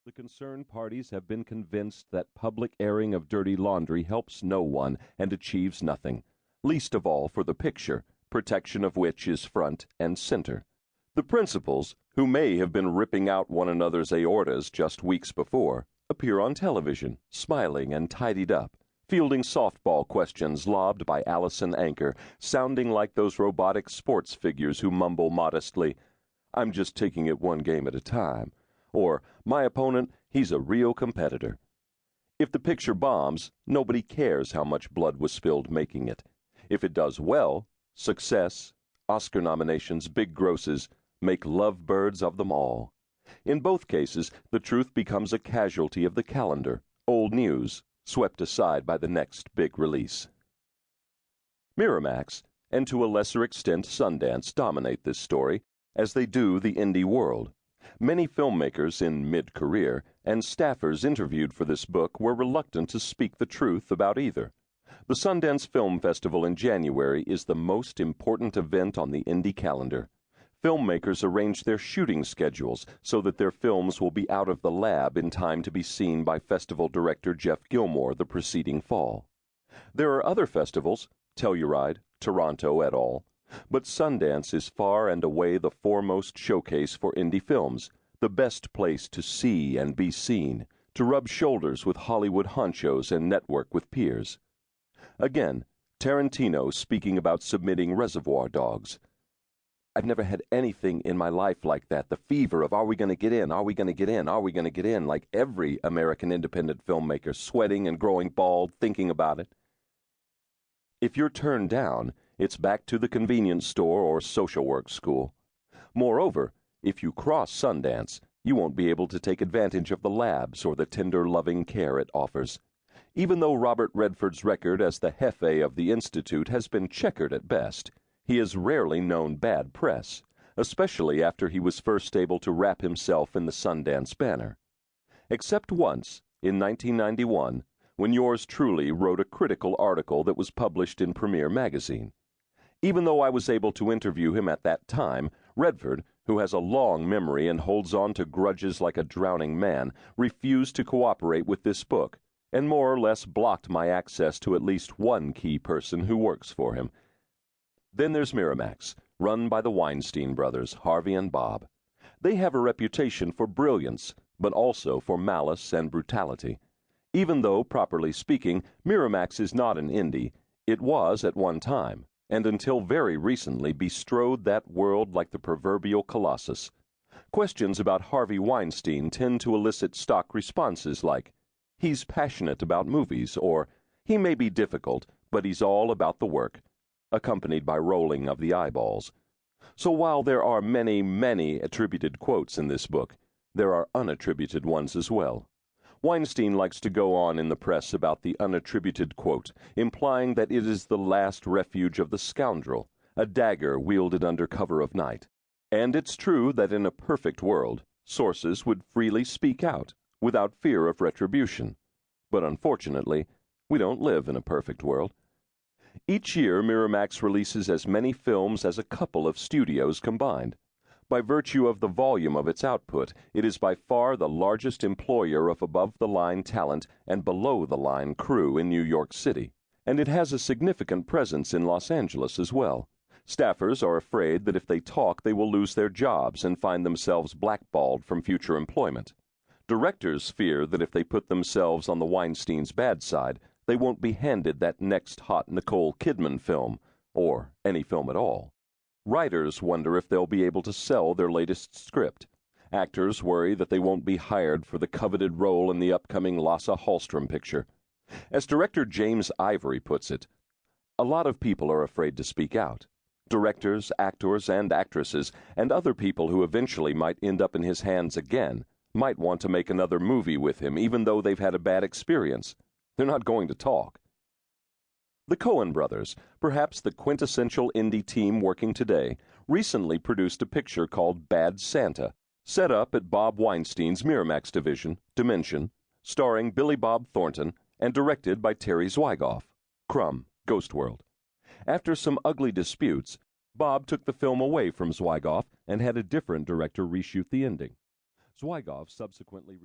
The concerned parties have been convinced that public airing of dirty laundry helps no one and achieves nothing, least of all for the picture, protection of which is front and center. The principals, who may have been ripping out one another's aortas just weeks before, appear on television, smiling and tidied up, fielding softball questions lobbed by Allison Anchor, sounding like those robotic sports figures who mumble modestly, "I'm just taking it one game at a time," or, "My opponent, he's a real competitor." If the picture bombs, nobody cares how much blood was spilled making it. If it does well, success, Oscar nominations, big grosses, make lovebirds of them all. In both cases, the truth becomes a casualty of the calendar, old news, swept aside by the next big release. Miramax, and to a lesser extent Sundance, dominate this story, as they do the indie world. Many filmmakers in mid-career and staffers interviewed for this book were reluctant to speak the truth about either. The Sundance Film Festival in January is the most important event on the indie calendar. Filmmakers arrange their shooting schedules so that their films will be out of the lab in time to be seen by festival director Jeff Gilmore the preceding fall. There are other festivals, Telluride, Toronto et al., but Sundance is far and away the foremost showcase for indie films, the best place to see and be seen, to rub shoulders with Hollywood honchos and network with peers. Again, Tarantino speaking about submitting Reservoir Dogs. "I've never had anything in my life like that, the fever of are we going to get in, are we going to get in, are we going to get in, like every American independent filmmaker sweating and growing bald thinking about it." If you're turned down, it's back to the convenience store or social work school. Moreover, if you cross Sundance, you won't be able to take advantage of the labs or the tender loving care it offers. Even though Robert Redford's record as the jefe of the Institute has been checkered at best, he has rarely known bad press, especially after he was first able to wrap himself in the Sundance banner. Except once, in 1991, when yours truly wrote a critical article that was published in Premiere magazine. Even though I was able to interview him at that time, Redford, who has a long memory and holds on to grudges like a drowning man, refused to cooperate with this book, and more or less blocked my access to at least one key person who works for him. Then there's Miramax, run by the Weinstein brothers, Harvey and Bob. They have a reputation for brilliance, but also for malice and brutality. Even though, properly speaking, Miramax is not an indie, it was at one time, and until very recently bestrode that world like the proverbial colossus. Questions about Harvey Weinstein tend to elicit stock responses like, "He's passionate about movies," or "He may be difficult, but he's all about the work," accompanied by rolling of the eyeballs. So while there are many, many attributed quotes in this book, there are unattributed ones as well. Weinstein likes to go on in the press about the unattributed quote, implying that it is the last refuge of the scoundrel, a dagger wielded under cover of night. And it's true that in a perfect world, sources would freely speak out, without fear of retribution. But unfortunately, we don't live in a perfect world. Each year, Miramax releases as many films as a couple of studios combined. By virtue of the volume of its output, it is by far the largest employer of above-the-line talent and below-the-line crew in New York City, and it has a significant presence in Los Angeles as well. Staffers are afraid that if they talk, they will lose their jobs and find themselves blackballed from future employment. Directors fear that if they put themselves on the Weinstein's bad side, they won't be handed that next hot Nicole Kidman film, or any film at all. Writers wonder if they'll be able to sell their latest script. Actors worry that they won't be hired for the coveted role in the upcoming Lasse Hallström picture. As director James Ivory puts it, "A lot of people are afraid to speak out. Directors, actors, and actresses, and other people who eventually might end up in his hands again, might want to make another movie with him even though they've had a bad experience. They're not going to talk." The Coen brothers, perhaps the quintessential indie team working today, recently produced a picture called Bad Santa, set up at Bob Weinstein's Miramax division, Dimension, starring Billy Bob Thornton, and directed by Terry Zwigoff, Crumb, Ghost World. After some ugly disputes, Bob took the film away from Zwigoff and had a different director reshoot the ending. Zwigoff subsequently